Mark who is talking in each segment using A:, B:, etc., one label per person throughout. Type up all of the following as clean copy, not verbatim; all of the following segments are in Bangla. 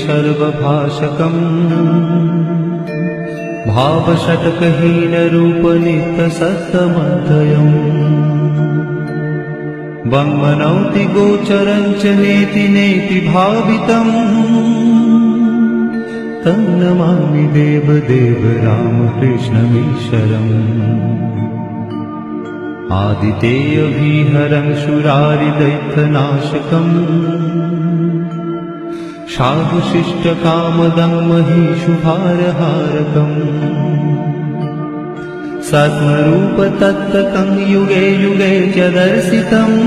A: ब्रह्मरूपमादिमध्यशेषसर्वभाषकम् भावषट्कहीनरूपनित्यसत्त्वमध्ययम् वङ्मनौति गोचरं च नेति नेति भावितम् तन्नमामि देवदेव रामकृष्णमीश्वरम् आदितेयविहरं शूरारिदैत्यनाशकम् साधुशिष्टकामदं महीषुभारहारकम् सद्मरूपतत्त्वकं युगे युगे च दर्शितम्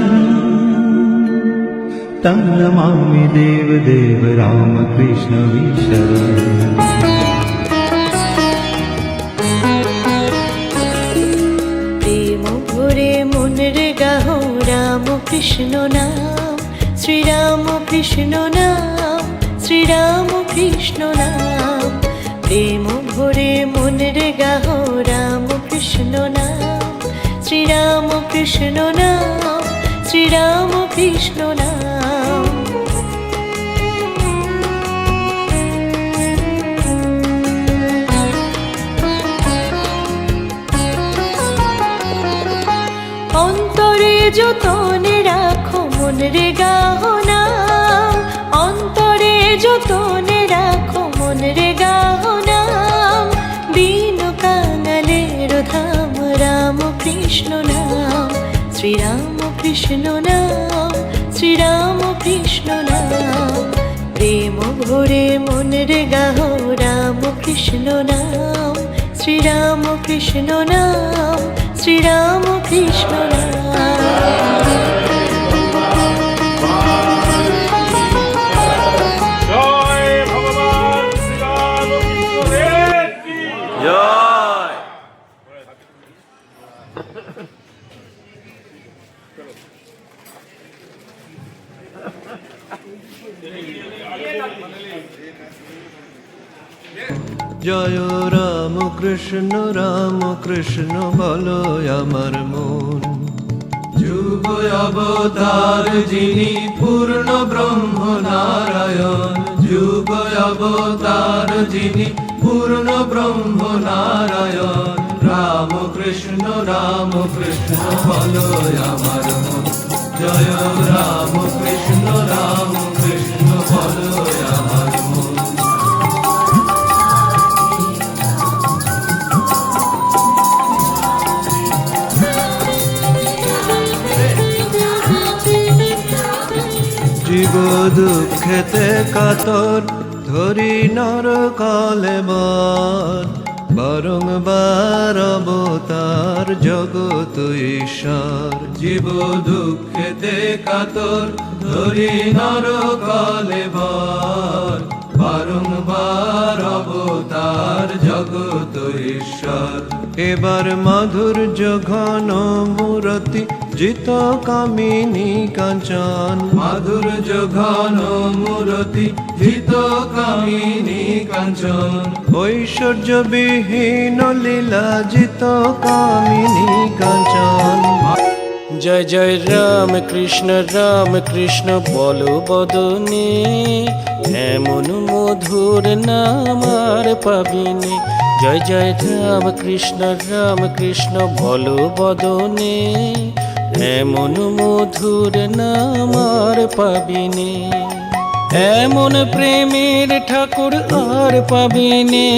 A: तं नमामि देवदेव रामकृष्णमीश्वरम्।
B: কৃষ্ণ নাম শ্রীরাম কৃষ্ণ নাম শ্রীরাম কৃষ্ণ নাম প্রেম ভরে মনের গাহ রাম কৃষ্ণ নাম শ্রীরাম কৃষ্ণ নাম শ্রীরাম কৃষ্ণ নাম অন্তরে যতনে রাখো মনরে গাহ নাম অন্তরে যতনে রাখো মনরে গাহ নাম বিনু কাঙালের ধাম রাম কৃষ্ণ নাম শ্রীরাম কৃষ্ণ নাম শ্রীরাম কৃষ্ণ নাম প্রেম ভরে মনরে গাহ রাম কৃষ্ণ নাম শ্রীরাম কৃষ্ণ নাম শ্রীরাম কৃষ্ণ নাম
C: জয় রাম কৃষ্ণ বলো আমার মন যুগ অবতার যিনি পূর্ণ ব্রহ্ম নারায়ণ যুগ অবতার যিনি পূর্ণ ব্রহ্ম নারায়ণ রাম কৃষ্ণ বলো আমার মন জয় রাম কৃষ্ণ বলো আমার মন জীব দুঃখেতে কাতর ধরি নর কলেবর বারংবার অবতার জগত ঈশ্বর জীব দুঃখেতে কাতর ধরি নর কলেবর বারংবার অবতার জগত ঈশ্বর এবার মাধুর্য ঘন মূরতি জিত কামিনী কাঞ্চন মাধুর্য ঘন মূরতি জিত কামিনী কাঞ্চন ঐশ্বর্য বিহীন লীলা জিত কামিনী কাঞ্চন
D: জয় জয় রাম কৃষ্ণ বলো বদনে এমন মধুর নাম আর পাবিনি জয় জয় রাম কৃষ্ণ বলো বদনে এমন মধুর নাম আর পাবিনি এমন প্রেমের ঠাকুর আর পাবিনি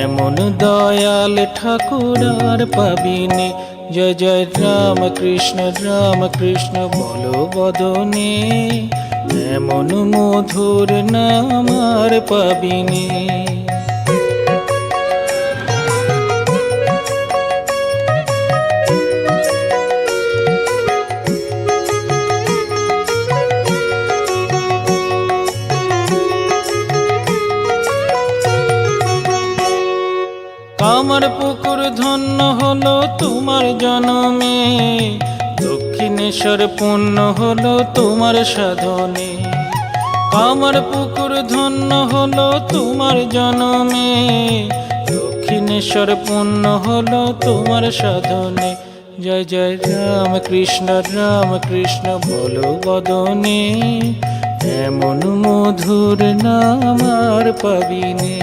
D: এমন দয়াল ঠাকুর আর পাবিনি জয় জয় রাম কৃষ্ণ বলো বদনে এমন মধুর নাম আর পাবিনি কামার পুকুর ধন্য হলো তোমার জনমে দক্ষিণেশ্বর পূর্ণ হলো তোমার সাধনে কামার পুকুর ধন্য হলো তোমার জনমে দক্ষিণেশ্বর পূর্ণ হলো তোমার সাধনে জয় জয় রাম কৃষ্ণ বলো বদনে, এমন মধুর নাম আর পাবিনে।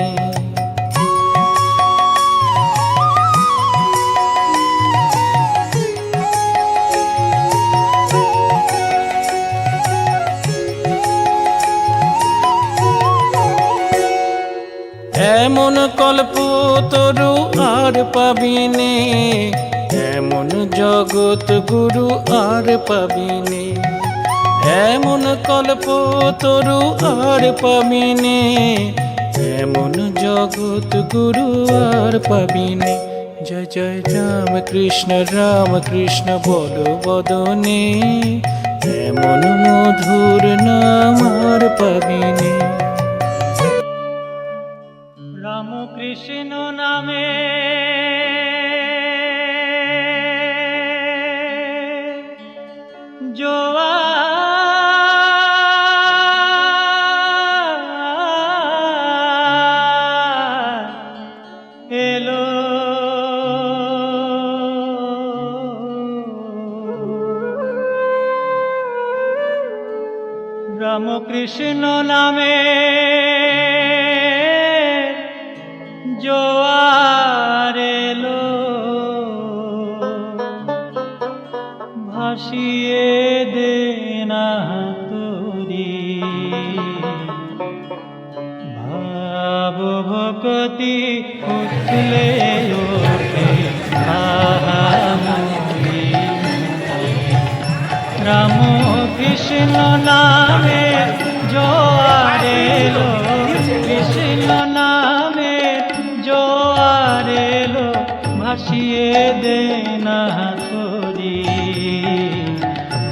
D: এমন কল্পতরু আর পাবিনে, এমন জগৎ গুরু আর পাবিনে। এমন কল্পতরু আর পাবিনে, এমন জগৎ গুরু আর পাবিনে। জয় জয় রাম কৃষ্ণ বলো বদনে, এমন মধুর নাম আর পাবিনে। রাম কৃষ্ণ নামে জোয়ার এলো, রাম কৃষ্ণ নামে জোয়ার এলো, ভাসিয়ে দে না তোরি ভাব ভক্তি উঠলে ওঠে আহামরি। রাম কৃষ্ণ নামে জোয়ার এলো, কৃষ্ণ নামে জোয়ার এলো, ভাসিয়ে দে না তোরি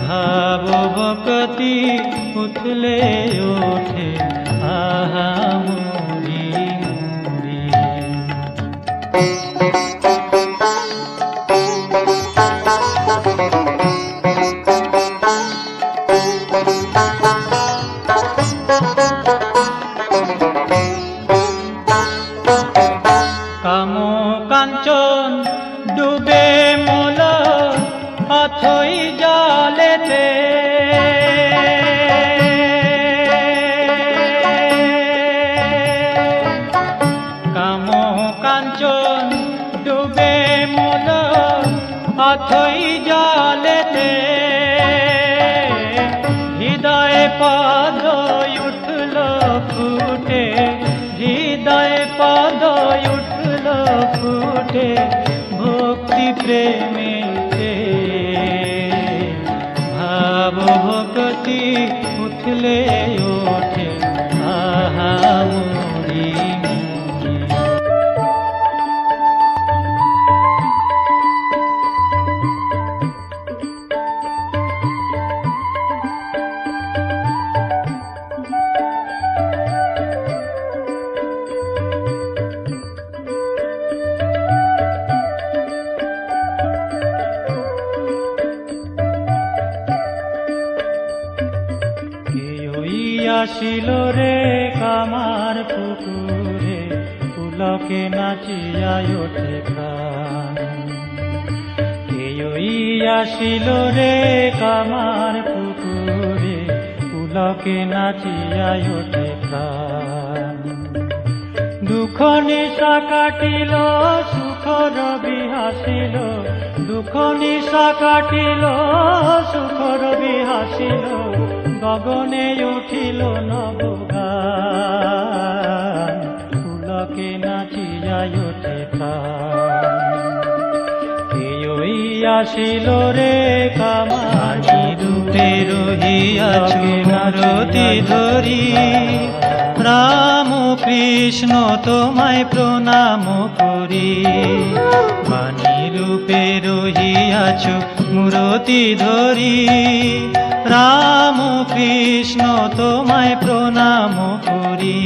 D: ভাব ভক্তি উঠলে ওঠে আহামরি মরি। কাম কাঞ্চন ডুবে মল অথই জলেতে, কাম কাঞ্চন ডুবে মল অথই জলেতে, হৃদয় পদ উঠল ফুটে, হৃদয় পদ উঠল ফুটে ভক্তি প্রেমেতে, ভাব ভক্তি উঠলে ওঠে আহামরি মরি। আসিল রে কামার পুকুরে, পুলকে নাচিয়া ওঠে প্রাণ। কেই আসিল রে কামার পুকুরে, পুলকে নাচিয়া ওঠে প্রাণ। দুঃখ নিশা কাটিল সুখ রবি হাসিল, দুঃখ নিশা কাটিল সুখ রবি হাসিল, গগনে উঠিল নবগান, পুলকে নাচিয়া ওঠে প্রাণ। কেই আসিল রে কামারি রূপে রহিয়াছে মারতি ধরি, রাম কৃষ্ণ তোমায় প্রণাম করি। বাণী রূপে রহিয়াছ মূরতি ধরি, রাম কৃষ্ণ তোমায় প্রণাম করি।